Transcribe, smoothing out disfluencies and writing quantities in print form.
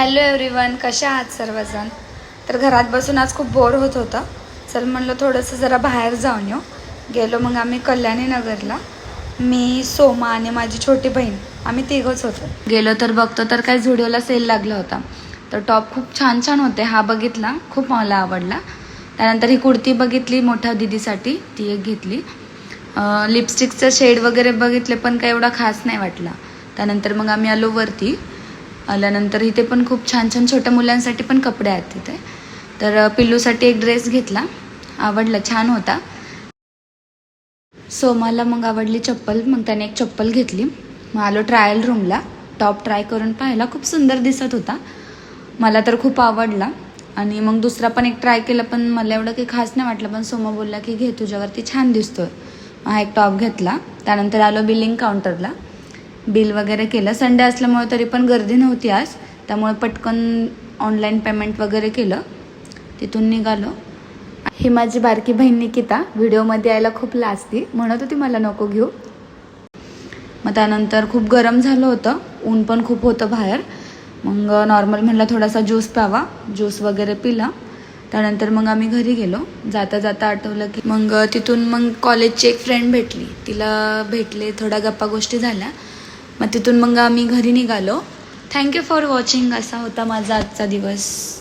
Hello everyone, कशा आहात सर्वजण? तर घरात बसून आज खूप बोर होत होतं. चल म्हणलं थोडंसं जरा बाहेर जाऊन येऊ. गेलो मग आम्ही कल्याणी नगरला. मी, सोमा आणि माझी छोटी बहीण आम्ही तिघंच होतो. गेलो तर बघतो तर काय झुडिओला सेल लागला होता. तर टॉप खूप छान छान होते. हा बघितला, खूप मला आवडला. त्यानंतर ही कुर्ती बघितली मोठ्या दीदीसाठी, ती एक घेतली. लिपस्टिकचं शेड वगैरे बघितले पण काय एवढा खास नाही वाटला. त्यानंतर मग आम्ही आलो वरती. आल्यानंतर इथे पण खूप छान छान छोट्या मुलांसाठी पण कपडे आहेत तिथे. तर पिल्लूसाठी एक ड्रेस घेतला, आवडला, छान होता. सोमाला मग आवडली चप्पल, मग त्याने एक चप्पल घेतली. मग आलो ट्रायल रूमला. टॉप ट्राय करून पाहिला, खूप सुंदर दिसत होता, मला तर खूप आवडला. आणि मग दुसरा पण एक ट्राय केला पण मला एवढं काही खास नाही वाटलं. पण सोमा बोलला की घे, तुझ्यावरती छान दिसतोय. हा एक टॉप घेतला. त्यानंतर आलो बिलिंग काउंटरला. बिल वगैरे केलं. संडे असल्यामुळे तरी पण गर्दी नव्हती आज, त्यामुळे पटकन ऑनलाईन पेमेंट वगैरे केलं. तिथून निघालो. ही माझी बारकी बहीण निकिता व्हिडिओमध्ये यायला खूप लाजती, म्हणत होती मला नको घेऊ. मग त्यानंतर खूप गरम झालं होतं, ऊन पण खूप होतं बाहेर. मग नॉर्मल म्हणलं थोडासा ज्यूस प्यावा, ज्यूस वगैरे पिला. त्यानंतर मग आम्ही घरी गेलो. जाता जाता आठवलं की मग तिथून मग कॉलेजची एक फ्रेंड भेटली, तिला भेटले, थोड्या गप्पा गोष्टी झाल्या. मग तिथून मग आम्ही घरी निघालो. Thank you for watching. असा होता माझा आजचा दिवस.